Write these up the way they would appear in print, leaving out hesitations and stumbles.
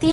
3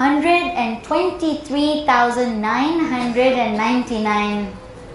123,999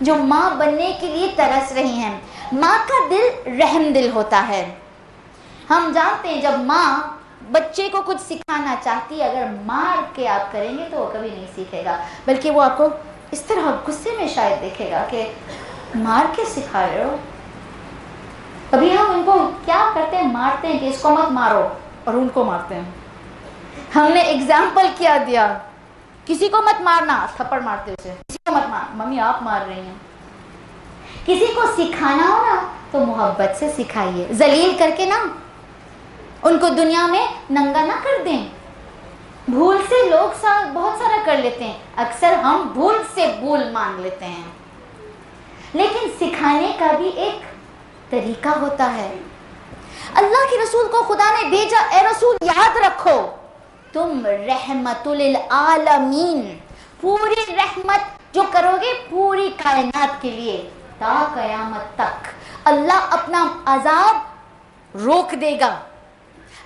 جو ماں بننے کے لیے ترس رہی ہیں. ماں کا دل رحم دل ہوتا ہے. ہم جانتے ہیں جب ماں بچے کو کچھ سکھانا چاہتی ہے، اگر مار کے آپ کریں گے تو وہ کبھی نہیں سیکھے گا، بلکہ وہ آپ کو اس طرح غصے میں شاید دیکھے گا کہ مار کے سکھا رہے ہو. ابھی ہم ان کو کیا کرتے ہیں، مارتے ہیں کہ اس کو مت مارو، اور ان کو مارتے ہیں. ہم نے ایگزامپل کیا دیا، کسی کو مت مارنا، تھپڑ مارتے اسے، کسی کو مت مار، ممی آپ مار رہی ہیں. کسی کو سکھانا ہو نا تو محبت سے سکھائیے، ذلیل کر کے نا. ان کو دنیا میں ننگا نہ کر دیں. بھول سے لوگ بہت سارا کر لیتے ہیں، اکثر ہم بھول سے بھول مان لیتے ہیں، لیکن سکھانے کا بھی ایک طریقہ ہوتا ہے. اللہ کے رسول کو خدا نے بھیجا، اے رسول یاد رکھو تم رحمت للعالمین، پوری رحمت جو کرو گے پوری کائنات کے لیے تا قیامت تک. اللہ اپنا عذاب روک دے گا.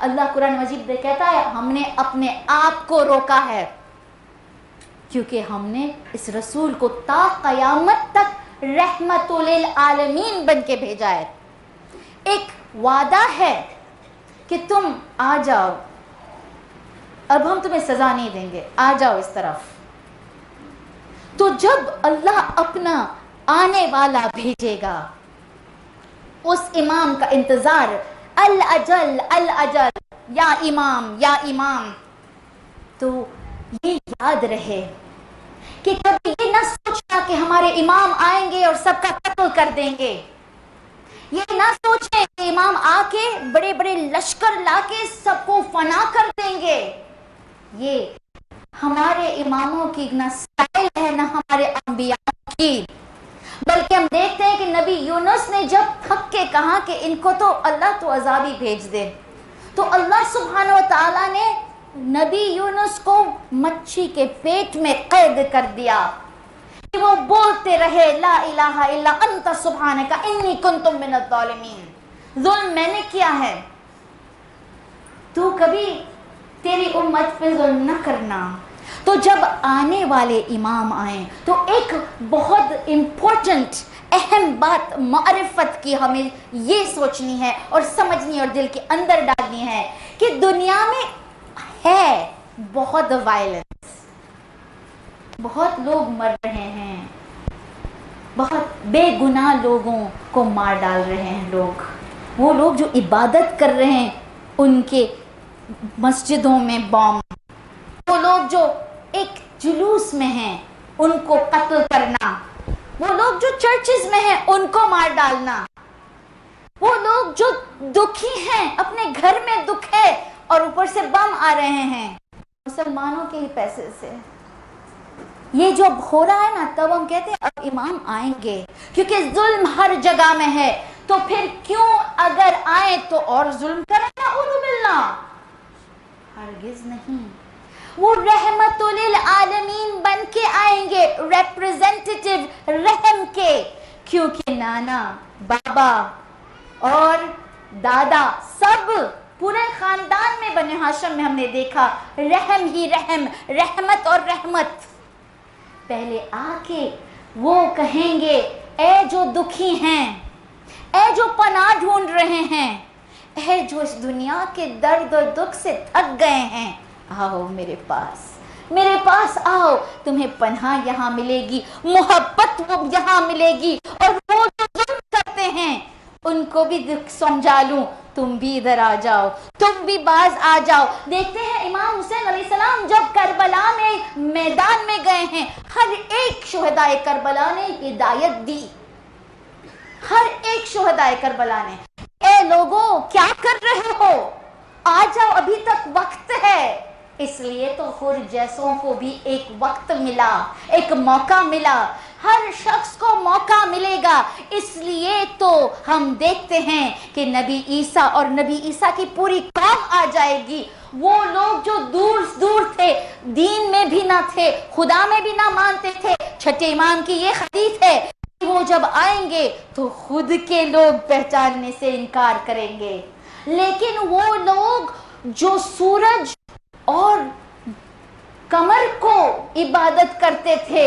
اللہ قرآن مجید میں کہتا ہے ہم نے اپنے آپ کو روکا ہے کیونکہ ہم نے اس رسول کو تا قیامت تک رحمت للعالمین بن کے بھیجا ہے. ایک وعدہ ہے کہ تم آ جاؤ، اب ہم تمہیں سزا نہیں دیں گے، آ جاؤ اس طرف. تو جب اللہ اپنا آنے والا بھیجے گا، اس امام کا انتظار، الاجل الاجل یا امام یا امام. تو یہ یاد رہے کہ کبھی یہ نہ سوچنا کہ ہمارے امام آئیں گے اور سب کا قتل کر دیں گے. یہ نہ سوچیں کہ امام آ کے بڑے بڑے لشکر لا کے سب کو فنا کر دیں گے. یہ ہمارے اماموں کی نہ سٹائل ہے نہ ہمارے انبیاء کی، بلکہ ہم دیکھتے ہیں کہ نبی یونس نے جب تھک کے کہا کہ ان کو تو اللہ تو عذاب ہی بھیج دے، تو اللہ سبحانہ و تعالیٰ نے نبی یونس کو مچھی کے پیٹ میں قید کر دیا کہ وہ بولتے رہے لا الہ الا انت سبحانک انی کنت من الظالمین. ظلم میں نے کیا ہے، تو کبھی تیری امت پہ ظلم نہ کرنا. تو جب آنے والے امام آئیں تو ایک بہت امپورٹنٹ اہم بات معرفت کی ہمیں یہ سوچنی ہے اور سمجھنی اور دل کے اندر ڈالنی ہے کہ دنیا میں ہے بہت وائلنس، بہت لوگ مر رہے ہیں، بہت بے گناہ لوگوں کو مار ڈال رہے ہیں لوگ. وہ لوگ جو عبادت کر رہے ہیں ان کے مسجدوں میں بام، وہ لوگ جو ایک جلوس میں ہیں ان کو قتل کرنا، وہ لوگ جو چرچز میں ہیں ان کو مار ڈالنا، وہ لوگ جو دکھی ہیں اپنے گھر میں دکھ ہے اور اوپر سے بم آ رہے ہیں مسلمانوں کے ہی پیسے سے. یہ جو ہو رہا ہے نا، تب ہم کہتے ہیں اب امام آئیں گے کیونکہ ظلم ہر جگہ میں ہے. تو پھر کیوں اگر آئے تو اور ظلم کریں گے؟ اعوذ باللہ، ہرگز نہیں. وہ رحمت للعالمین بن کے آئیں گے، ریپریزنٹیٹیو رحم کے، کیونکہ نانا بابا اور دادا سب پورے خاندان میں بنی ہاشم میں ہم نے دیکھا رحم ہی رحم، رحمت اور رحمت. پہلے آ کے وہ کہیں گے اے جو دکھی ہیں، اے جو پناہ ڈھونڈ رہے ہیں، اے جو اس دنیا کے درد اور دکھ سے تھک گئے ہیں، آؤ میرے پاس آؤ، تمہیں پناہ یہاں ملے گی، محبت یہاں ملے گی، اور وہ جو ظلم کرتے ہیں ان کو بھی سمجھا لوں، تم بھی ادھر آ جاؤ، تم بھی باز آ جاؤ. دیکھتے ہیں امام حسین علیہ السلام جب کربلا میں میدان میں گئے ہیں، ہر ایک شہدائے کربلا نے ہدایت دی، ہر ایک شہدائے کربلا نے، اے لوگوں کیا کر رہے ہو، آ جاؤ ابھی تک وقت ہے. اس لیے تو خود جیسوں کو بھی ایک وقت ملا، ایک موقع ملا، ہر شخص کو موقع ملے گا. اس لیے تو ہم دیکھتے ہیں کہ نبی عیسیٰ اور نبی عیسیٰ کی پوری قوم آ جائے گی. وہ لوگ جو دور دور تھے، دین میں بھی نہ تھے، خدا میں بھی نہ مانتے تھے، چھٹے امام کی یہ حدیث ہے کہ وہ جب آئیں گے تو خود کے لوگ پہچاننے سے انکار کریں گے. لیکن وہ لوگ جو سورج اور قمر کو عبادت کرتے تھے،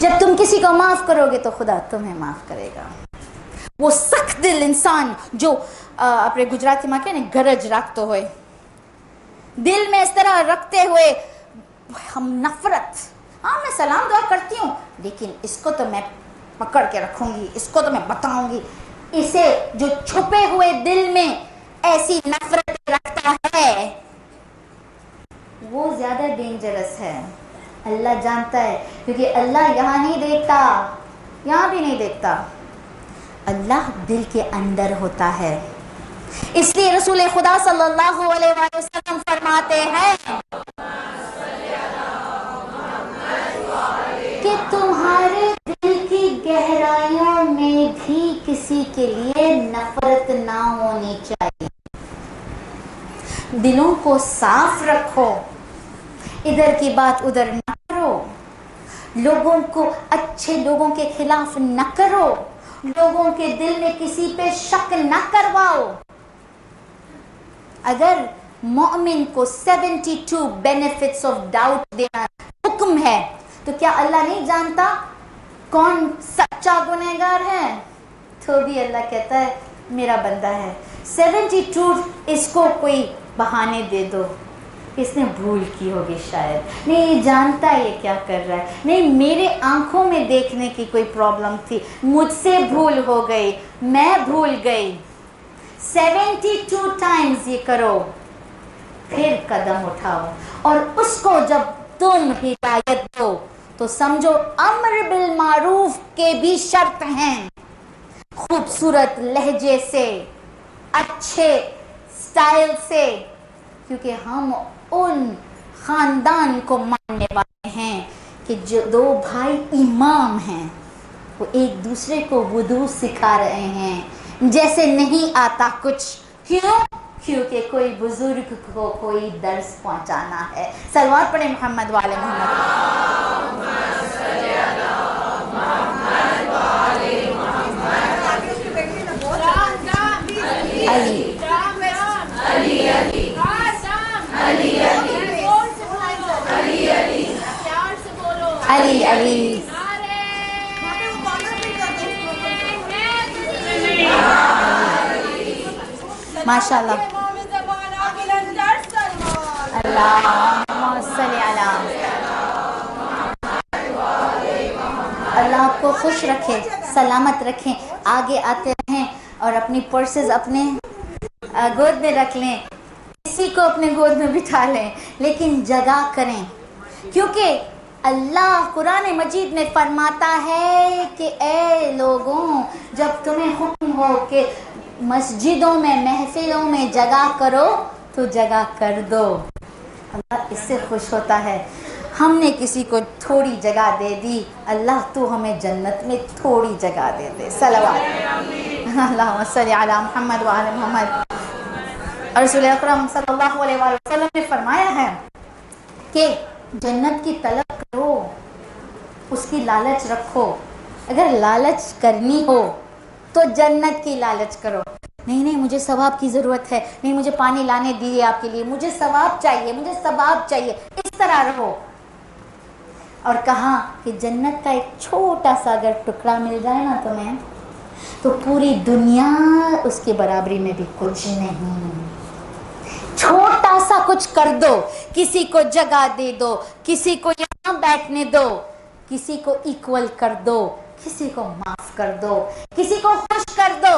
جب تم کسی کو معاف کرو گے تو خدا تمہیں معاف کرے گا. وہ سخت دل انسان جو اپنے گجراتی میں کہنے گرج رکھتے ہوئے, دل میں اس طرح رکھتے ہوئے ہم نفرت, ہاں میں سلام دعا کرتی ہوں لیکن اس کو تو میں پکڑ کے رکھوں گی, اس کو تو میں بتاؤں گی, اسے جو چھپے ہوئے دل میں ایسی نفرت رکھتا ہے وہ زیادہ ڈینجرس ہے. اللہ جانتا ہے, کیونکہ اللہ یہاں نہیں دیکھتا, یہاں بھی نہیں دیکھتا, اللہ دل کے اندر ہوتا ہے. اس لیے رسول خدا صلی اللہ علیہ وآلہ وسلم فرماتے ہیں کہ تمہارے دل کی گہرائیوں میں بھی کسی کے لیے نفرت نہ ہونی چاہیے. دلوں کو صاف رکھو, ادھر کی بات ادھر نہ کرو, لوگوں کو اچھے لوگوں کے خلاف نہ کرو, لوگوں کے دل میں کسی پہ شک نہ کرواؤ. اگر مومن کو 72 بینیفٹس آف ڈاؤٹ دینا حکم ہے تو کیا اللہ نہیں جانتا کون سچا گنہگار ہے؟ تو بھی اللہ کہتا ہے میرا بندہ ہے. 72 اس کو کوئی بہانے دے دو, اس نے بھول کی ہوگی شاید, نہیں یہ جانتا ہے یہ کیا کر رہا ہے, نہیں میرے آنکھوں میں دیکھنے کی کوئی پرابلم تھی, مجھ سے بھول ہو گئی, میں بھول گئی. 72 ٹائمز یہ کرو, پھر قدم اٹھاؤ, اور اس کو جب تم ہدایت دو تو سمجھو امر بالمعروف کے بھی شرط ہیں, خوبصورت لہجے سے, اچھے سٹائل سے, کیونکہ ہم ان خاندان کو ماننے والے ہیں کہ جو دو بھائی امام ہیں وہ ایک دوسرے کو وضو سکھا رہے ہیں جیسے نہیں آتا کچھ. کیوں؟ کیونکہ کوئی بزرگ کو کوئی درس پہنچانا ہے. صلوات پڑھیں محمد والے محمد. علی علی علی ماشاء اللہ. اللہم صلی علی, اللہ آپ کو خوش رکھے, سلامت رکھیں, آگے آتے رہیں اور اپنی پرسز اپنے گود میں رکھ لیں, کسی کو اپنے گود میں بٹھا لیں, لیکن جگہ کریں, کیونکہ اللہ قرآن مجید میں فرماتا ہے کہ اے لوگوں جب تمہیں حکم ہو کہ مسجدوں میں محفلوں میں جگہ کرو تو جگہ کر دو. اللہ اس سے خوش ہوتا ہے. ہم نے کسی کو تھوڑی جگہ دے دی, اللہ تو ہمیں جنت میں تھوڑی جگہ دے دے. صلوات اللہم صلی علی محمد وعلی محمد. رسول اکرم صلی اللہ علیہ وسلم نے فرمایا ہے کہ جنت کی طلب کرو, اس کی لالچ رکھو. اگر لالچ کرنی ہو تو جنت کی لالچ کرو. نہیں مجھے ثواب کی ضرورت ہے, نہیں مجھے پانی لانے دیے آپ کے لیے, مجھے ثواب چاہیے, مجھے ثواب چاہیے, اس طرح رہو. اور کہا کہ جنت کا ایک چھوٹا سا اگر ٹکڑا مل جائے نا تمہیں تو پوری دنیا اس کی برابری میں بھی کچھ نہیں. چھوٹا سا کچھ کر دو, کسی کو جگہ دے دو, کسی کو یہاں بیٹھنے دو, کسی کو ایکول کر دو, کسی کو معاف کر دو, کسی کو خوش کر دو,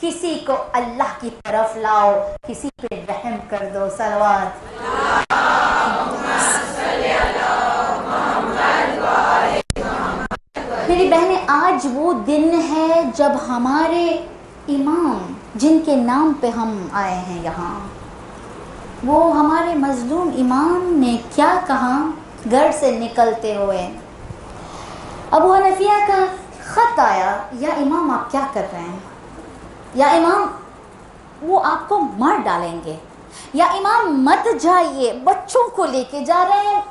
کسی کو اللہ کی طرف لاؤ, کسی پہ رحم کر دو. صلوات. میری بہنیں, آج وہ دن ہے جب ہمارے امام جن کے نام پہ ہم آئے ہیں یہاں, وہ ہمارے مظلوم امام نے کیا کہا گھر سے نکلتے ہوئے. ابو حنفیہ کا خط آیا, یا امام آپ کیا کر رہے ہیں, یا امام وہ آپ کو مار ڈالیں گے, یا امام مت جائیے, بچوں کو لے کے جا رہے ہیں,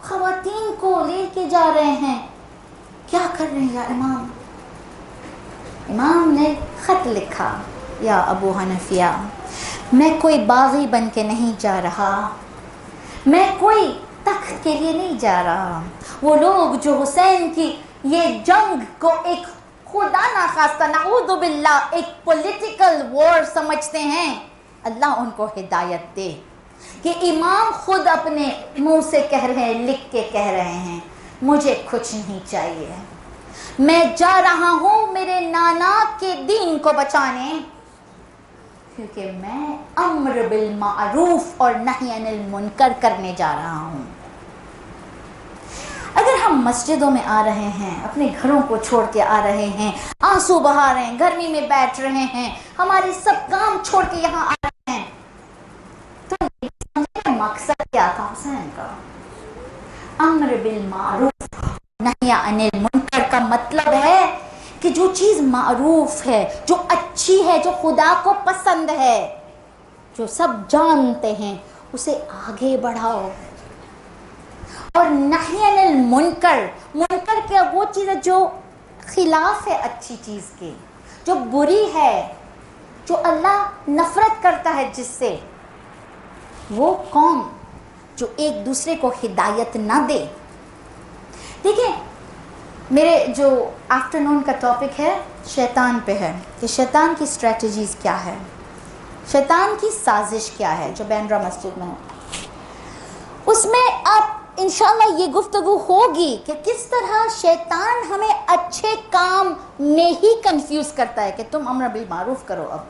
خواتین کو لے کے جا رہے ہیں, کیا کر رہے ہیں یا امام. امام نے خط لکھا, یا ابو حنفیہ میں کوئی باغی بن کے نہیں جا رہا, میں کوئی تخت کے لیے نہیں جا رہا, وہ لوگ جو حسین کی یہ جنگ کو ایک خدا نخواستہ نعوذ باللہ ایک پولیٹیکل وار سمجھتے ہیں، اللہ ان کو ہدایت دے کہ امام خود اپنے منہ سے کہہ رہے ہیں، لکھ کے کہہ رہے ہیں مجھے کچھ نہیں چاہیے، میں جا رہا ہوں میرے نانا کے دین کو بچانے، کیونکہ میں امر بالمعروف اور نہی عن المنکر کرنے جا رہا ہوں۔ اگر ہم مسجدوں میں آ رہے ہیں، اپنے گھروں کو چھوڑ کے آ رہے ہیں، آنسو بہا رہے ہیں، گرمی میں بیٹھ رہے ہیں، ہمارے سب کام چھوڑ کے یہاں آ رہے ہیں، تو مقصد کیا تھا حسین کا؟ امر بالمعروف نہی عن المنکر کا مطلب ہے کہ جو چیز معروف ہے، جو اچھی ہے، جو خدا کو پسند ہے، جو سب جانتے ہیں، اسے آگے بڑھاؤ۔ اور نہی عن المنکر، منکر کیا؟ وہ چیز ہے جو خلاف ہے اچھی چیز کے، جو بری ہے، جو اللہ نفرت کرتا ہے جس سے، وہ قوم جو ایک دوسرے کو ہدایت نہ دے۔ دیکھیں میرے جو آفٹرنون کا ٹاپک ہے شیطان پہ ہے کہ شیطان کی اسٹریٹجیز کیا ہے، شیطان کی سازش کیا ہے جو بینڈرا مسجد میں ہے۔ اس میں آپ انشاءاللہ یہ گفتگو ہوگی کہ کس طرح شیطان ہمیں اچھے کام میں ہی کنفیوز کرتا ہے کہ تم امر بالمعروف کرو، اب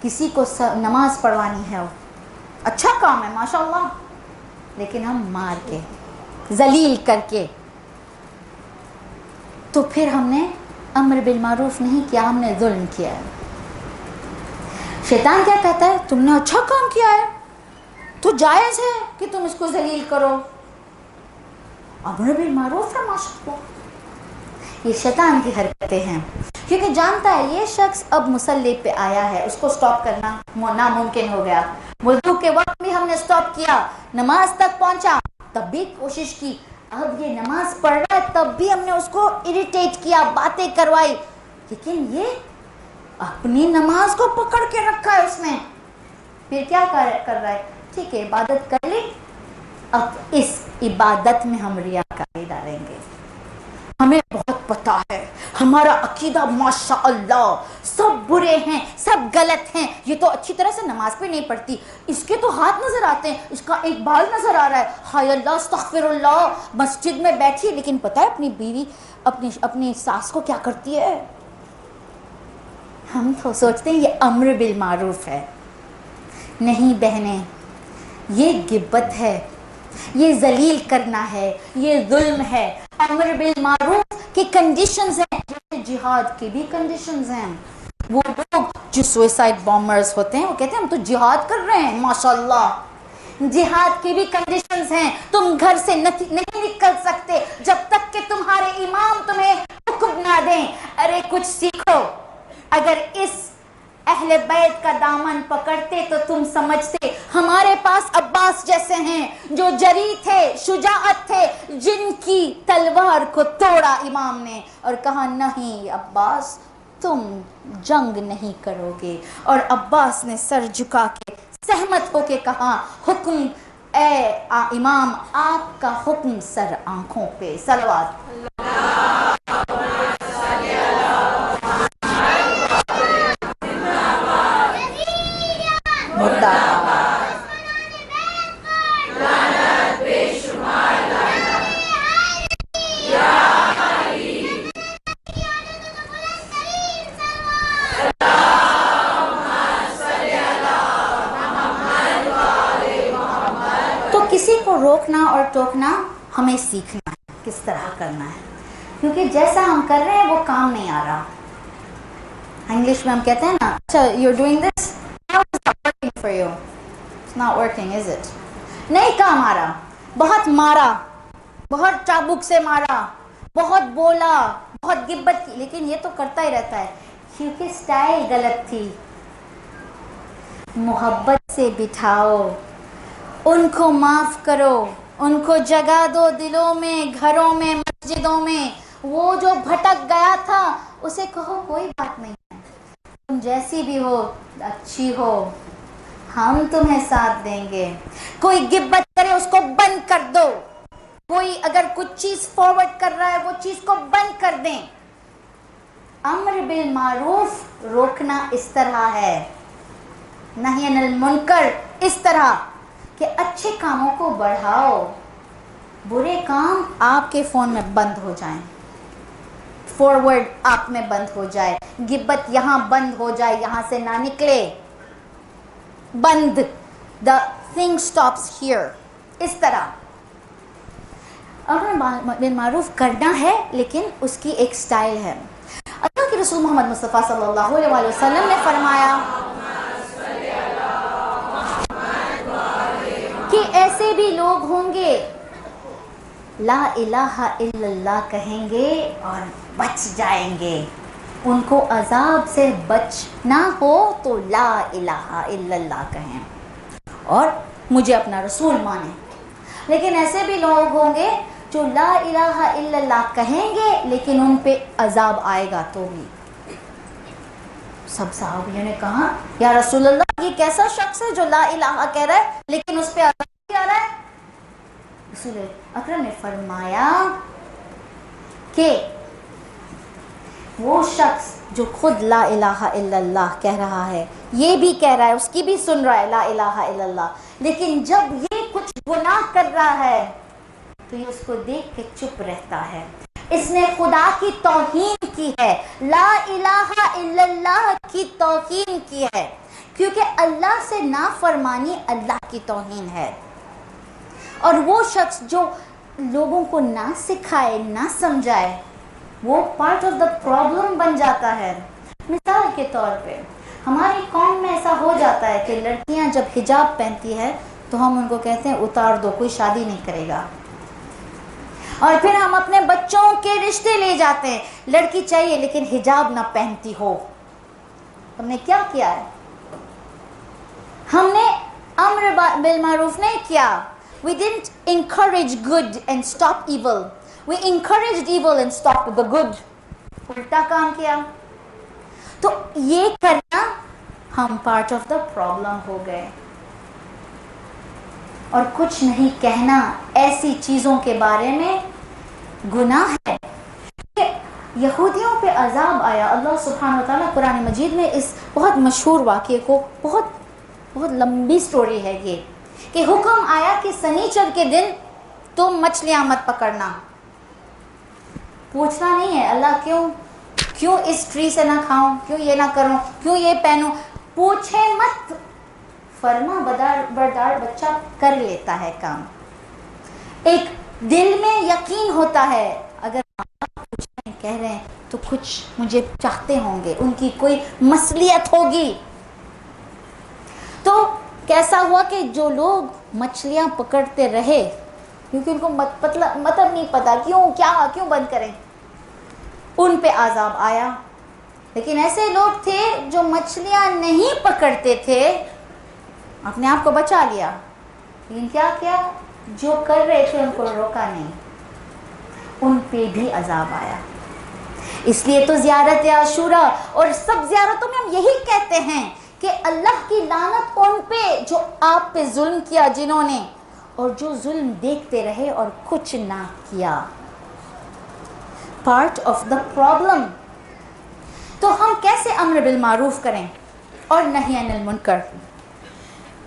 کسی کو نماز پڑھوانی ہے، اچھا کام ہے ماشاءاللہ، لیکن ہم مار کے ذلیل کر کے، تو پھر ہم نے امر بالمعروف نہیں کیا، ہم نے ظلم کیا ہے۔ شیطان کیا کہتا ہے؟ تم نے اچھا کام کیا ہے تو جائز ہے کہ تم اس کو ذلیل کرو، امر بالمعروف ہے ماشاءاللہ۔ یہ شیطان کی حرکتیں ہیں، کیونکہ جانتا ہے یہ شخص اب مصلی پہ آیا ہے، اس کو سٹاپ کرنا ناممکن ہو گیا۔ وضو کے وقت بھی ہم نے سٹاپ کیا، نماز تک پہنچا تب بھی کوشش کی، اب یہ نماز پڑھ رہا ہے تب بھی ہم نے اس کو اریٹیٹ کیا، باتیں کروائی، لیکن یہ اپنی نماز کو پکڑ کے رکھا ہے اس نے۔ پھر کیا کر رہا ہے؟ ٹھیک ہے عبادت کر لی، اب اس عبادت میں ہم ریاکاری ڈالیں گے۔ ہمیں بہت پتا ہے ہمارا عقیدہ ماشاء اللہ سب برے ہیں، سب غلط ہیں، یہ تو اچھی طرح سے نماز پہ نہیں پڑھتی، اس کے تو ہاتھ نظر آتے ہیں، اس کا ایک بال نظر آ رہا ہے، ہائے اللہ استغفر اللہ، مسجد میں بیٹھی لیکن پتہ ہے اپنی بیوی اپنی ساس کو کیا کرتی ہے۔ ہم تو سوچتے ہیں یہ امر بالمعروف ہے، نہیں بہنیں، یہ غیبت ہے، یہ ذلیل کرنا ہے، یہ ظلم ہے۔ امر بالمعروف کی کنڈیشنز ہیں جیسے جہاد کی بھی کنڈیشنز ہیں۔ وہ لوگ جو سوئسائڈ بامرز ہوتے ہیں وہ کہتے ہیں ہم تو جہاد کر رہے ہیں ماشاءاللہ، جہاد کی بھی کنڈیشنز ہیں، تم گھر سے نہیں نکل سکتے جب تک کہ تمہارے امام تمہیں حکم نہ دیں۔ ارے کچھ سیکھو، اگر اس اہل بیت کا دامن پکڑتے تو تم سمجھتے ہمارے پاس عباس جیسے ہیں جو جری تھے، شجاعت تھے، جن کی تلوار کو توڑا امام نے اور کہا نہیں عباس تم جنگ نہیں کرو گے، اور عباس نے سر جھکا کے سہمت ہو کے کہا حکم اے امام آپ کا حکم سر آنکھوں پہ، صلوات روکنا اور ٹوکنا ہمیں سیکھنا ہے کس طرح کرنا ہے، کیونکہ جیسا ہم کر رہے ہیں وہ کام نہیں آ رہا۔ انگلش میں ہم کہتے ہیں نا اچھا you're doing this, how is that working for you? It's not working, is it? نہیں کام آ رہا، بہت مارا، بہت چابک سے مارا، بہت بولا، بہت غیبت کی، لیکن یہ تو کرتا ہی رہتا ہے کیونکہ سٹائل غلط تھی۔ محبت سے بٹھاؤ، ان کو معاف کرو، ان کو جگہ دو دلوں میں، گھروں میں، مسجدوں میں۔ وہ جو بھٹک گیا تھا اسے کہو کوئی بات نہیں ہے، تم جیسی بھی ہو اچھی ہو، ہم تمہیں ساتھ دیں گے۔ کوئی غیبت کرے اس کو بند کر دو، کوئی اگر کچھ چیز فارورڈ کر رہا ہے وہ چیز کو بند کر دیں. امر بالمعروف روکنا اس طرح ہے، نہی عن المنکر اس طرح کہ اچھے کاموں کو بڑھاؤ، برے کام آپ کے فون میں بند ہو جائیں، فارورڈ آپ میں بند ہو جائے، غیبت یہاں بند ہو جائے، یہاں سے نہ نکلے، بند. the thing stops here. اس طرح امر بالمعروف کرنا ہے لیکن اس کی ایک سٹائل ہے. اللہ کے رسول محمد مصطفیٰ صلی اللہ علیہ وسلم نے فرمایا کہ ایسے بھی لوگ ہوں گے لا الہ الا اللہ کہیں گے اور بچ جائیں گے، ان کو عذاب سے بچنا ہو تو لا الہ الا اللہ کہیں اور مجھے اپنا رسول مانیں. لیکن ایسے بھی لوگ ہوں گے جو لا الہ الا اللہ کہیں گے لیکن ان پہ عذاب آئے گا تو بھی. سب صحابیوں نے کہا یا رسول اللہ یہ کیسا شخص ہے جو لا الہ کہہ رہا ہے لیکن اس پہ عذاب بھی آ رہا ہے؟ رسول اکرم نے فرمایا کہ وہ شخص جو خود لا الہ الا اللہ کہہ رہا ہے، یہ بھی کہہ رہا ہے، اس کی بھی سن رہا ہے لا الہ الا اللہ، لیکن جب یہ کچھ گناہ کر رہا ہے تو یہ اس کو دیکھ کے چپ رہتا ہے، اس نے خدا کی توہین کی ہے، لا الہ الا اللہ کی توہین کی ہے، کیونکہ اللہ سے نافرمانی اللہ کی توہین ہے. اور وہ شخص جو لوگوں کو نہ سکھائے نہ سمجھائے وہ پارٹ آف دا پرابلم بن جاتا ہے. مثال کے طور پہ ہماری قوم میں ایسا ہو جاتا ہے کہ لڑکیاں جب حجاب پہنتی ہے تو ہم ان کو کہتے ہیں اتار دو، کوئی شادی نہیں کرے گا. اور پھر ہم اپنے بچوں کے رشتے لے جاتے ہیں، لڑکی چاہیے لیکن حجاب نہ پہنتی ہو. ہم نے کیا کیا ہے؟ ہم نے امر بالمعروف نہیں کیا. We didn't encourage good and stop evil. We encouraged evil and stopped the good. الٹا کام کیا. تو یہ کرنا ہم پارٹ آف دا پرابلم ہو گئے. اور کچھ نہیں کہنا ایسی چیزوں کے بارے میں گناہ ہے. یہودیوں پہ عذاب آیا. اللہ سبحانہ وتعالیٰ قرآن مجید میں اس بہت مشہور واقعے کو، بہت لمبی سٹوری ہے یہ، کہ حکم آیا کہ سنیچر کے دن تم مچھلیاں مت پکڑنا. پوچھنا نہیں ہے اللہ کیوں اس ٹری سے نہ کھاؤں، کیوں یہ نہ کروں، کیوں یہ پہنوں، پوچھے مت. فرما بردار بچہ کر لیتا ہے کام. ایک دل میں یقین ہوتا ہے اگر کہہ رہے ہیں تو کچھ مجھے چاہتے ہوں گے، ان کی کوئی مصلحت ہوگی. تو کیسا ہوا کہ جو لوگ مچھلیاں پکڑتے رہے کیونکہ ان کو مطلب نہیں پتا کیوں بند کریں، ان پہ عذاب آیا. لیکن ایسے لوگ تھے جو مچھلیاں نہیں پکڑتے تھے، اپنے آپ کو بچا لیا، لیکن کیا جو کر رہے تھے ان کو روکا نہیں، ان پہ بھی عذاب آیا. اس لیے تو زیارت عاشورہ اور سب زیارتوں میں ہم یہی کہتے ہیں کہ اللہ کی لعنت ان پہ جو آپ پہ ظلم کیا جنہوں نے، اور جو ظلم دیکھتے رہے اور کچھ نہ کیا. Part of the problem. تو ہم کیسے امر بالمعروف کریں اور نہی عن المنکر؟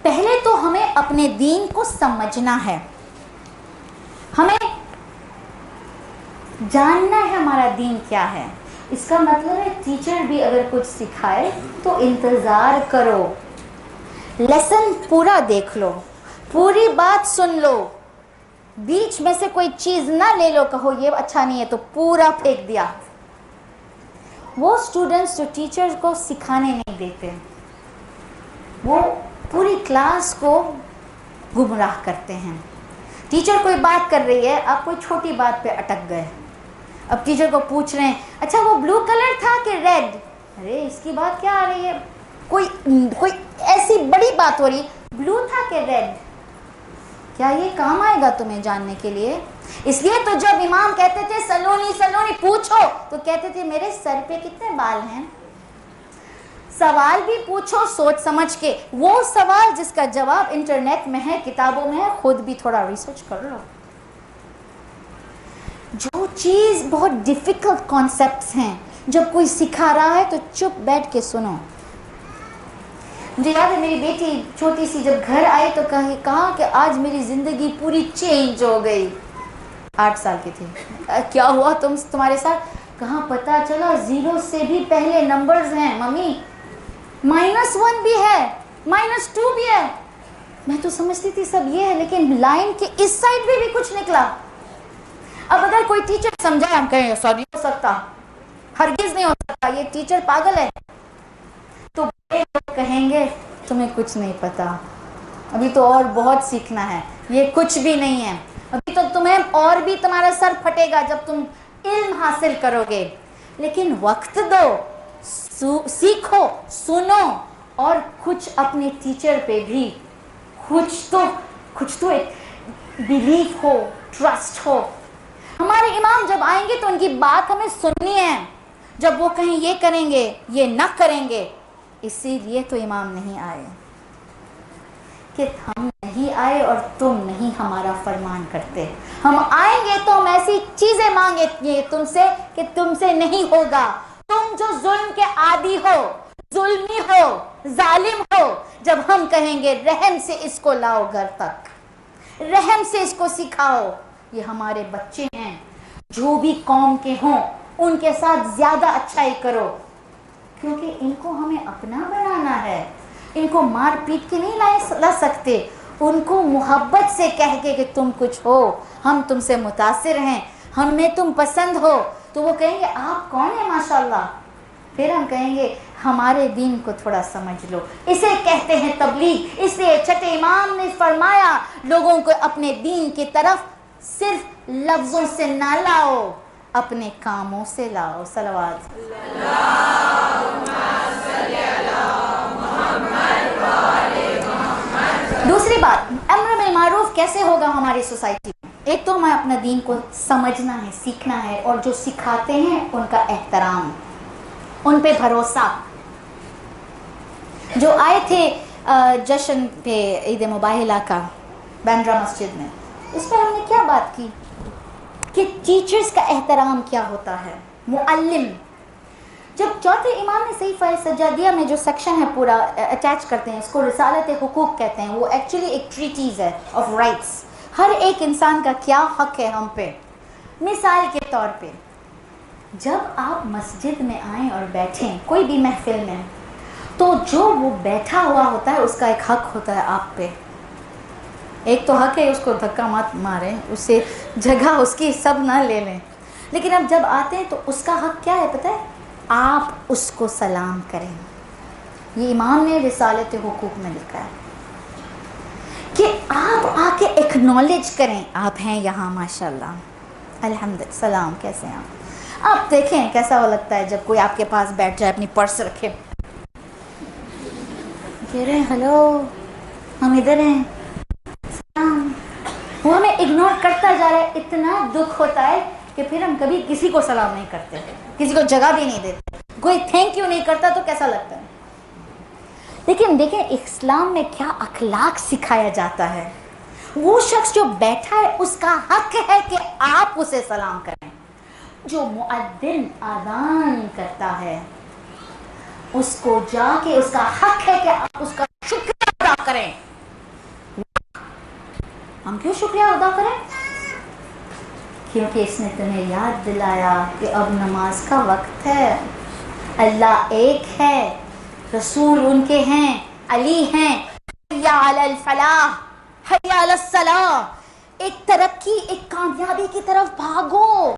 پہلے تو ہمیں اپنے دین کو سمجھنا ہے، ہمیں جاننا ہے ہمارا دین کیا ہے. اس کا مطلب ہے ٹیچر بھی اگر کچھ سکھائے تو انتظار کرو، لیسن پورا دیکھ لو، پوری بات سن لو، بیچ میں سے کوئی چیز نہ لے لو، کہو یہ اچھا نہیں ہے تو پورا پھینک دیا. وہ اسٹوڈنٹس جو ٹیچر کو سکھانے نہیں دیتے وہ پوری کلاس کو گمراہ کرتے ہیں. ٹیچر کوئی بات کر رہی ہے، آپ کوئی چھوٹی بات پہ اٹک گئے، اب ٹیچر کو پوچھ رہے ہیں اچھا وہ بلو کلر تھا کہ ریڈ، ارے اس کی بات کیا آ رہی ہے، کوئی ایسی بڑی بات ہو رہی ہے، بلو تھا کہ ریڈ، کیا یہ کام آئے گا تمہیں جاننے کے لیے؟ اس لیے تو جب امام کہتے تھے سلونی پوچھو تو کہتے تھے میرے سر پہ کتنے بال ہیں. سوال بھی پوچھو سوچ سمجھ کے، وہ سوال جس کا جواب انٹرنیٹ میں ہے، کتابوں میں ہے، خود بھی تھوڑا ریسرچ کر لو. چیز بہت ڈیفیکلٹ کانسیپٹس ہیں. جب کوئی سکھا رہا ہے تو چپ بیٹھ کے سنو. مجھے یاد ہے میری بیٹی چھوٹی سی جب گھر آئی تو کہا کہ آج میری زندگی پوری چینج ہو گئی. 8 سال کی تھی. کیا ہوا تمہارے ساتھ؟ کہاں پتہ چلا 0 سے بھی پہلے نمبرز ہیں ممی, -1 بھی ہے, -2 بھی ہے. میں تو سمجھتی تھی سب یہ ہے, لیکن لائن کے اس سائڈ پہ بھی کچھ نکلا. اب اگر کوئی ٹیچر سمجھائے, ہم کہیں ایسا نہیں ہو سکتا, ہرگز نہیں ہو سکتا, یہ ٹیچر پاگل ہے, تو بڑے لوگ کہیں گے تمہیں کچھ نہیں پتا, ابھی تو اور بہت سیکھنا ہے, یہ کچھ بھی نہیں ہے, ابھی تو تمہیں اور بھی تمہارا سر پھٹے گا جب تم علم حاصل کرو گے. لیکن وقت دو, سیکھو, سنو, اور کچھ اپنے ٹیچر پہ بھی کچھ تو ایک بلیف ہو, ٹرسٹ ہو. ہمارے امام جب آئیں گے تو ان کی بات ہمیں سننی ہے. جب وہ کہیں یہ کریں گے, یہ نہ کریں گے, اسی لیے تو امام نہیں آئے کہ ہم نہیں آئے اور تم نہیں ہمارا فرمان کرتے. ہم آئیں گے تو ہم ایسی چیزیں مانگیں گے تم سے کہ تم سے نہیں ہوگا. تم جو ظلم کے عادی ہو, ظلمی ہو, ظالم ہو, جب ہم کہیں گے رحم سے اس کو لاؤ گھر تک, رحم سے اس کو سکھاؤ. یہ ہمارے بچے ہیں, جو بھی قوم کے ہوں ان کے ساتھ زیادہ اچھائی کرو, کیونکہ ان کو ہمیں اپنا بنانا ہے. ان کو مار پیٹ کے نہیں لا سکتے, ان کو محبت سے کہہ کے کہ تم کچھ ہو, ہم تم سے متاثر ہیں, ہمیں تم پسند ہو, تو وہ کہیں گے آپ کون ہیں ماشاءاللہ. پھر ہم کہیں گے ہمارے دین کو تھوڑا سمجھ لو. اسے کہتے ہیں تبلیغ. اس لیے چھٹے امام نے فرمایا لوگوں کو اپنے دین کی طرف صرف لفظوں سے نہ لاؤ, اپنے کاموں سے لاؤ. صلوات. دوسری بات, امر بالمعروف کیسے ہوگا ہماری سوسائٹی میں؟ ایک تو ہمیں اپنا دین کو سمجھنا ہے, سیکھنا ہے, اور جو سکھاتے ہیں ان کا احترام, ان پہ بھروسہ. جو آئے تھے جشن پہ عید مباہلہ کا بندرہ مسجد میں, اس پر ہم نے کیا بات کی کہ ٹیچرز کا احترام کیا ہوتا ہے, معلم. جب چوتھے امام نے صحیفہ سجادیہ میں جو سیکشن ہے پورا اٹیچ کرتے ہیں, اس کو رسالت حقوق کہتے ہیں, وہ ایکچولی ایک ٹریٹیز ہے آف رائٹس. ہر ایک انسان کا کیا حق ہے ہم پہ. مثال کے طور پہ جب آپ مسجد میں آئیں اور بیٹھیں کوئی بھی محفل میں, تو جو وہ بیٹھا ہوا ہوتا ہے اس کا ایک حق ہوتا ہے آپ پہ. ایک تو حق ہے اس کو دھکا مت ماریں, اس سے جگہ اس کی سب نہ لے لیں, لیکن اب جب آتے ہیں تو اس کا حق کیا ہے پتہ ہے, آپ اس کو سلام کریں. یہ امام نے رسالت حقوق میں لکھا ہے کہ آپ آ کے ایکنالج کریں, آپ ہیں یہاں ماشاءاللہ, الحمدللہ, سلام, کیسے ہیں آپ. آپ دیکھیں کیسا وہ لگتا ہے جب کوئی آپ کے پاس بیٹھ جائے, اپنی پرس رکھے, کہہ رہے ہیں ہلو ہم ادھر ہیں, سلام, وہ ہمیں اگنور کرتا جا رہا ہے. اتنا دکھ ہوتا ہے کہ پھر ہم کبھی کسی کو سلام نہیں کرتے, کسی کو جگہ بھی نہیں دیتے, کوئی تھینک یو نہیں کرتا تو کیسا لگتا ہے. لیکن دیکھیں اسلام میں کیا اخلاق سکھایا جاتا ہے. وہ شخص جو بیٹھا ہے اس کا حق ہے کہ آپ اسے سلام کریں. جو مؤذن اذان کرتا ہے اس کو جا کے اس کا حق ہے کہ آپ اس کا شکریہ ادا کریں. ہم کیوں شکریہ ادا کریں؟ کیونکہ اس نے تمہیں یاد دلایا کہ اب نماز کا وقت ہے, اللہ ایک ہے, رسول ان کے ہیں, علی ہیں, حی علی الفلاح, حی علی الصلاح, ایک ترقی, ایک کامیابی کی طرف بھاگو.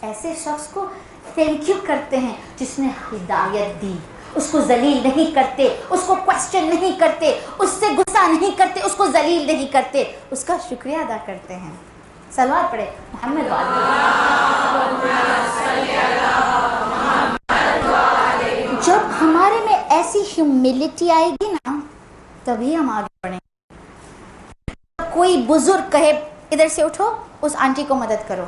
ایسے شخص کو تھینک یو کرتے ہیں جس نے ہدایت دی. اس کو ذلیل نہیں کرتے, اس کو کوسچن نہیں کرتے, اس سے غصہ نہیں کرتے, اس کو ذلیل نہیں کرتے, اس کا شکریہ ادا کرتے ہیں. صلوات پڑھے محمد جب ہمارے میں ایسی ہیوملٹی آئے گی نا تبھی ہم آگے بڑھیں. کوئی بزرگ کہے ادھر سے اٹھو, اس آنٹی کو مدد کرو,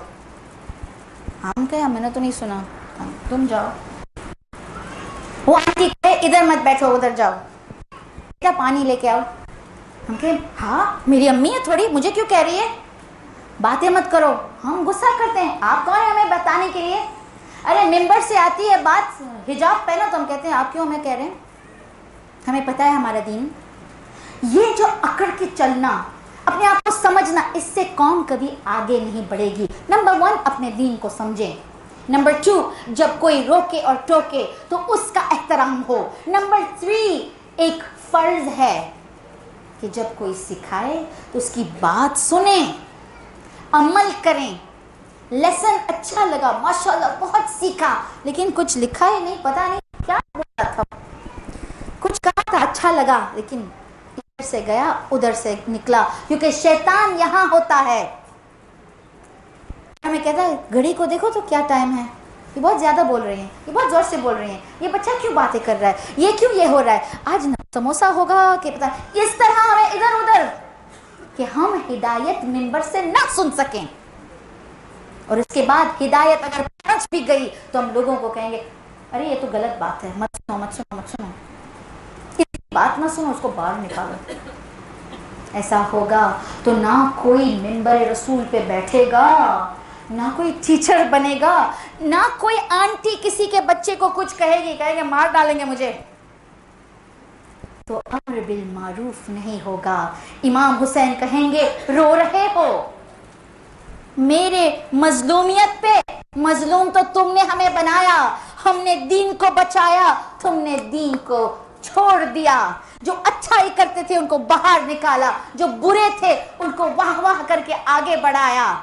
ہم کہیں میں نے تو نہیں سنا, تم جاؤ. وہ آنٹی کہے ادھر مت بیٹھو, ادھر جاؤ, کیا پانی لے کے آؤ, ہم کہیں ہاں میری امی ہے تھوڑی, مجھے کیوں کہہ رہی ہے. باتیں مت کرو. ہم غصہ کرتے ہیں, آپ کون ہیں ہمیں بتانے کے لیے؟ ارے ممبر سے آتی ہے بات حجاب پہنو تو ہم کہتے ہیں آپ کیوں ہمیں کہہ رہے ہیں, ہمیں پتہ ہے ہمارا دین. یہ جو اکڑ کے چلنا, اپنے آپ کو سمجھنا, اس سے قوم کبھی آگے نہیں بڑھے گی. نمبر 1 اپنے دین کو سمجھیں. نمبر 2 جب کوئی روکے اور ٹوکے تو اس کا احترام ہو. نمبر 3 ایک فرض ہے کہ جب کوئی سکھائے تو اس کی بات سنیں, عمل کریں. لیسن اچھا لگا, ماشاءاللہ بہت سیکھا, لیکن کچھ لکھا ہی نہیں, پتہ نہیں کیا بولا تھا, کچھ کہا تھا اچھا لگا لیکن ادھر سے گیا ادھر سے نکلا, کیونکہ شیطان یہاں ہوتا ہے. ہمیں کہتا ہے گھڑی کو دیکھو تو کیا ٹائم ہے, یہ بہت زیادہ بول رہے ہیں, یہ بہت زور سے بول رہے ہیں, یہ بچہ کیوں باتیں کر رہا ہے, یہ کیوں یہ ہو رہا ہے, آج سموسا ہوگا کہ پتہ. اس طرح ہمیں ادھر ادھر کہ ہم ہدایت منبر سے نہ سن سکیں, اور اس کے بعد ہدایت اگر پہنچ بھی گئی تو ہم لوگوں کو کہیں گے ارے یہ تو غلط بات ہے, مت سنو مت سنو مت سنو, بات نہ سنو, اس کو باہر نکالو. ایسا ہوگا تو نہ کوئی منبر رسول پہ بیٹھے گا, نہ کوئی ٹیچر بنے گا, نہ کوئی آنٹی کسی کے بچے کو کچھ کہے گی مار ڈالیں گے مجھے, تو امر بالمعروف نہیں ہوگا. امام حسین کہیں گے رو رہے ہو میرے مظلومیت پہ, مظلوم تو تم نے ہمیں بنایا, ہم نے دین کو بچایا, تم نے دین کو چھوڑ دیا. جو اچھائی کرتے تھے ان کو باہر نکالا, جو برے تھے ان کو واہ واہ کر کے آگے بڑھایا,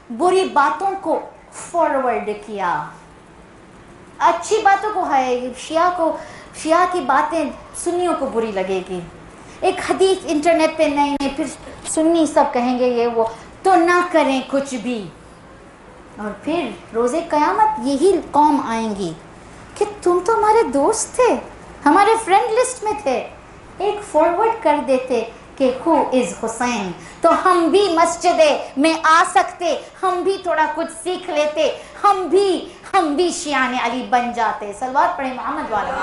بری باتوں کو فارورڈ کیا, اچھی باتوں کو ہے. شیعہ کی باتیں سنیوں کو بری لگے گی, ایک حدیث انٹرنیٹ پہ نہیں, پھر سنی سب کہیں گے یہ وہ, تو نہ کریں کچھ بھی. اور پھر روز قیامت یہی قوم آئیں گی کہ تم تو ہمارے دوست تھے, ہمارے فرینڈ لسٹ میں تھے, ایک فارورڈ کر دیتے کہ ہو از حسین, تو ہم بھی مسجد میں آ سکتے, ہم بھی تھوڑا کچھ سیکھ لیتے, ہم بھی شیعان علی بن جاتے. صلوات پڑھیں محمد والا.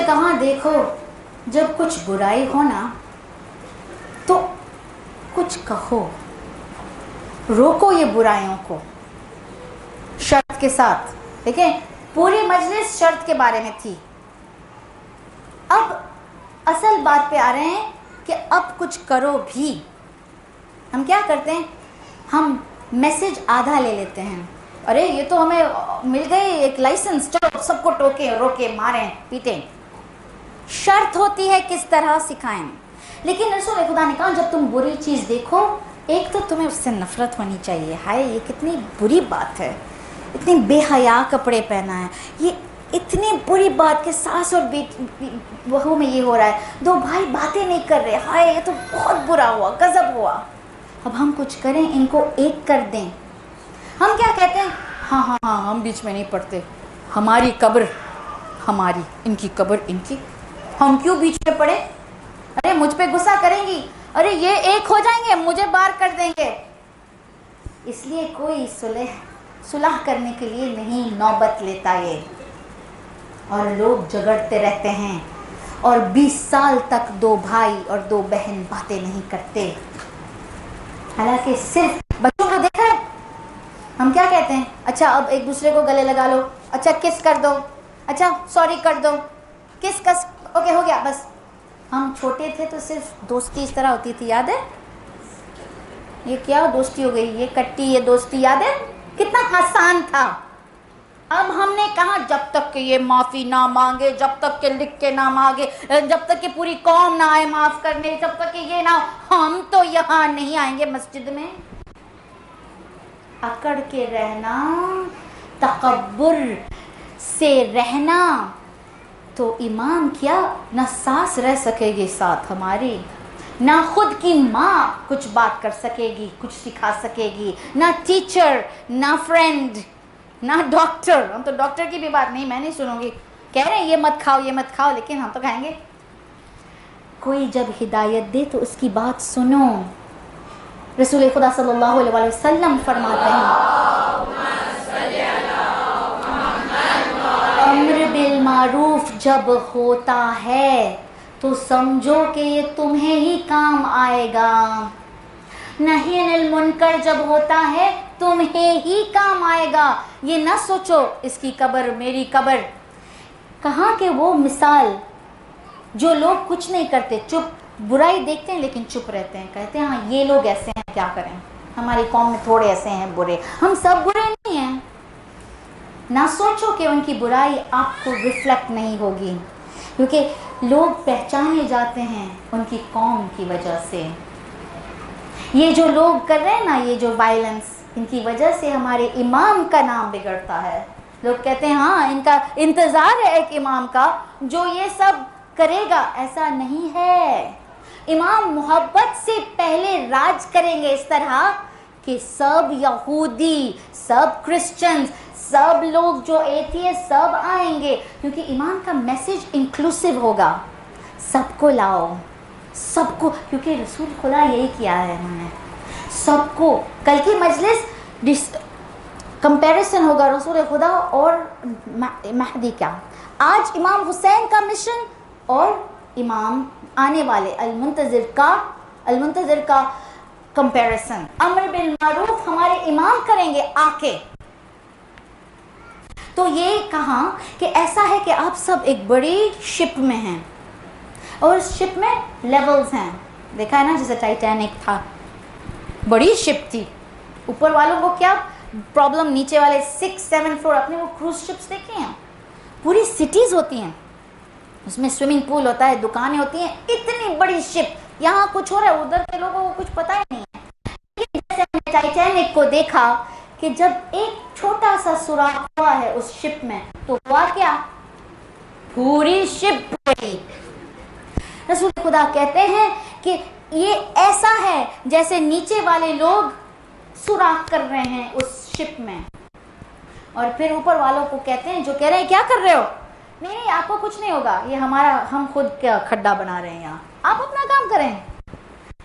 کہاں دیکھو جب کچھ برائی ہونا تو کچھ کہو, روکو یہ برائیوں کو شرط کے ساتھ. دیکھیں پوری مجلس شرط کے بارے میں تھی, اب اصل بات پہ آ رہے ہیں کہ اب کچھ کرو بھی. ہم کیا کرتے ہیں, ہم میسج آدھا لے لیتے ہیں, ارے یہ تو ہمیں مل گئی ایک لائسنس, چلو سب کو ٹوکیں روکیں ماریں پیٹیں. شرط ہوتی ہے کس طرح سکھائیں. لیکن رسول خدا نے کہا جب تم بری چیز دیکھو, ایک تو تمہیں اس سے نفرت ہونی چاہیے, ہائے یہ کتنی بری بات ہے, اتنی بے حیا کپڑے پہنا ہے, یہ اتنی بری بات کہ ساس اور بہو میں یہ ہو رہا ہے, دو بھائی باتیں نہیں کر رہے, ہائے یہ تو بہت برا ہوا, غضب ہوا. اب ہم کچھ کریں, ان کو ایک کر دیں. ہم کیا کہتے ہیں, ہاں ہاں ہاں ہم بیچ میں نہیں پڑتے, ہماری قبر ہماری, ان کی قبر ان کی, ہم کیوں بیچ میں پڑے, ارے مجھ پہ غصہ کریں گی, ارے یہ ایک ہو جائیں گے مجھے بار کر دیں گے. اس لیے کوئی صلح کرنے کے لیے نہیں نوبت لیتا یہ, اور لوگ جھگڑتے رہتے ہیں, اور 20 سال تک 2 بھائی اور 2 بہن باتیں نہیں کرتے. حالانکہ صرف بچوں کو دیکھا ہے, ہم کیا کہتے ہیں, اچھا اب ایک دوسرے کو گلے لگا لو, اچھا کس کر دو, اچھا سوری کر دو, کس اوکے ہو گیا بس. ہم چھوٹے تھے تو صرف دوستی اس طرح ہوتی تھی, یاد ہے, یہ کیا دوستی ہو گئی, یہ کٹی یہ دوستی, یاد ہے کتنا آسان تھا. اب ہم نے کہا جب تک کہ یہ معافی نہ مانگے, جب تک کہ لکھ کے نہ مانگے, جب تک کہ پوری قوم نہ آئے معاف کرنے, جب تک کہ یہ نہ, ہم تو یہاں نہیں آئیں گے مسجد میں. اکڑ کے رہنا, تکبر, سے رہنا، تو امام کیا نہ ساس رہ سکے گی ساتھ ہماری، نہ خود کی ماں کچھ بات کر سکے گی، کچھ سکھا سکے گی، نہ ٹیچر، نہ فرینڈ، نہ ڈاکٹر. ہم تو ڈاکٹر کی بھی بات نہیں، میں نہیں سنوں گی، کہہ رہے ہیں یہ مت کھاؤ یہ مت کھاؤ، لیکن ہم تو کھائیں گے. کوئی جب ہدایت دے تو اس کی بات سنو. رسول خدا صلی اللہ علیہ وسلم فرماتے ہیں امر بالمعروف جب ہوتا ہے تو سمجھو کہ یہ تمہیں ہی کام آئے گا، نہی عن المنکر جب ہوتا ہے تمہیں ہی کام آئے گا. یہ نہ سوچو اس کی قبر میری قبر. کہاں کہ وہ مثال جو لوگ کچھ نہیں کرتے، چپ، برائی دیکھتے ہیں لیکن چپ رہتے ہیں، کہتے ہیں ہاں یہ لوگ ایسے ہیں کیا کریں، ہماری قوم میں تھوڑے ایسے ہیں برے، ہم سب برے نہیں ہیں. نہ سوچو کہ ان کی برائی آپ کو ریفلیکٹ نہیں ہوگی، کیونکہ لوگ پہچانے جاتے ہیں ان کی قوم کی وجہ سے. یہ جو لوگ کر رہے ہیں نا، یہ جو وائلنس، ان کی وجہ سے ہمارے امام کا نام بگڑتا ہے. لوگ کہتے ہیں ہاں ان کا انتظار ہے ایک امام کا جو یہ سب کرے گا. ایسا نہیں ہے. امام محبت سے پہلے راج کریں گے اس طرح کہ سب یہودی، سب کرسچنز، سب لوگ جو ایتھیسٹ سب آئیں گے، کیونکہ امام کا میسج انکلوسیو ہوگا، سب کو لاؤ، سب کو، کیونکہ رسول خدا یہی کیا ہے انہوں نے سب کو. کل کی مجلس کمپیریزن ہوگا رسول خدا اور مہدی کا. آج امام حسین کا مشن اور امام آنے والے المنتظر کا کمپیریزن. امر بالمعروف ہمارے امام کریں گے آ کے. تو یہ کہا کہ ایسا ہے کہ آپ سب ایک بڑی شپ میں ہیں، اور اس شپ میں لیولز ہیں. دیکھا ہے نا جیسے ٹائٹینک تھا، بڑی شپ تھی، اوپر والوں کو کیا پرابلم، نیچے والے 6-7 فلور. اپنے وہ کروز شپس دیکھے ہیں، پوری سٹیز ہوتی ہیں، اس میں سوئمنگ پول ہوتا ہے، دکانیں ہوتی ہیں، اتنی بڑی شپ. یہاں کچھ ہو رہا ہے، ادھر کے لوگوں کو کچھ پتہ ہی نہیں ہے. جیسے ہم نے ٹائٹینک کو دیکھا کہ جب ایک چھوٹا سا سوراخ ہوا ہے اس شپ میں، تو ہوا کیا، پوری شپ گئی. رسول خدا کہتے ہیں کہ یہ ایسا ہے جیسے نیچے والے لوگ سوراخ کر رہے ہیں اس شپ میں، اور پھر اوپر والوں کو کہتے ہیں، جو کہہ رہے ہیں کیا کر رہے ہو، نہیں آپ کو کچھ نہیں ہوگا، یہ ہم خود کیا کھڈا بنا رہے ہیں یہاں، آپ اپنا کام کریں.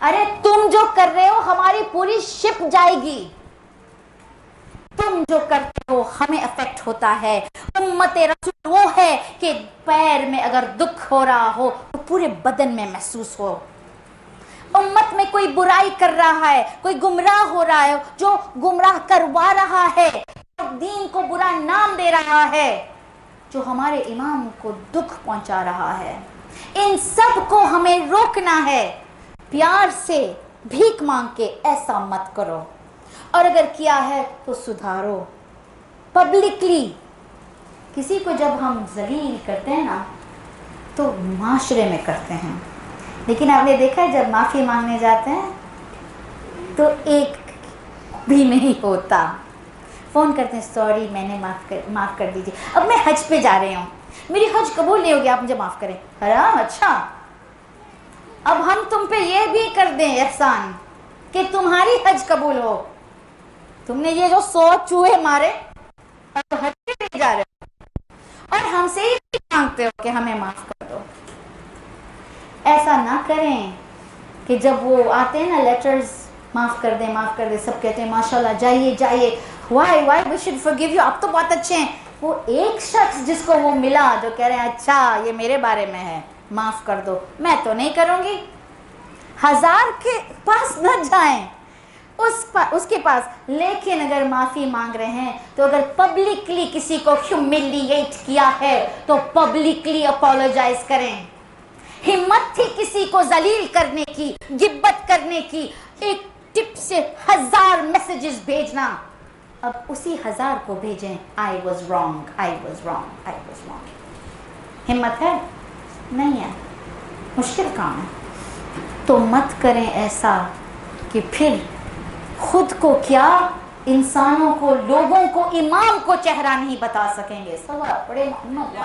ارے تم جو کر رہے ہو ہماری پوری شپ جائے گی، تم جو کرتے ہو ہمیں افیکٹ ہوتا ہے. امت رسول وہ ہے کہ پیر میں اگر دکھ ہو رہا ہو تو پورے بدن میں محسوس ہو. امت میں کوئی برائی کر رہا ہے، کوئی گمراہ ہو رہا ہے، جو گمراہ کروا رہا ہے، دین کو برا نام دے رہا ہے، جو ہمارے امام کو دکھ پہنچا رہا ہے، ان سب کو ہمیں روکنا ہے. پیار سے بھیک مانگ کے ایسا مت کرو، اور اگر کیا ہے تو سدھارو پبلکلی. کسی کو جب ہم ذلیل کرتے ہیں نا تو معاشرے میں کرتے ہیں، لیکن آپ نے دیکھا ہے جب معافی مانگنے جاتے ہیں تو ایک بھی نہیں ہوتا. فون کرتے ہیں سوری میں نے معاف کر دیجیے، اب میں حج پہ جا رہی ہوں، میری حج قبول نہیں ہوگی، آپ مجھے معاف کریں. حرام، اچھا اب ہم تم پہ یہ بھی کر دیں احسان کہ تمہاری حج قبول ہو. تم نے یہ جو 100 چوہے مارے اور حج پہ نہیں جا رہے اور ہم سے ہی مانگتے ہو کہ ہمیں معاف کر دو. ایسا نہ کریں کہ جب وہ آتے ہیں نا لیٹرز، معاف کر دیں معاف کر دیں، سب کہتے ہیں ماشاءاللہ جائیے جائیے، why we should forgive you, آپ تو بہت اچھے ہیں. وہ ایک شخص جس کو وہ ملا جو کہہ رہے ہیں اچھا یہ میرے بارے میں ہے، معاف کر دو، میں تو نہیں کروں گی. 1000 کے پاس نہ جائیں اس کے پاس، لیکن اگر معافی مانگ رہے ہیں تو اگر پبلکلی کسی کو ہیوملیٹ کیا ہے تو پبلکلی اپولوجائز کریں. ہمت تھی کسی کو ذلیل کرنے کی، غیبت کرنے کی، ایک ٹپ سے 1000 میسیجز بھیجنا، اب اسی 1000 کو بھیجیں I was wrong, I was wrong, I was wrong. ہمت ہے؟ نہیں ہے، مشکل کام ہے. تو مت کریں ایسا کہ پھر خود کو کیا انسانوں کو، لوگوں کو، امام کو چہرہ نہیں بتا سکیں گے. سوا پڑے محمد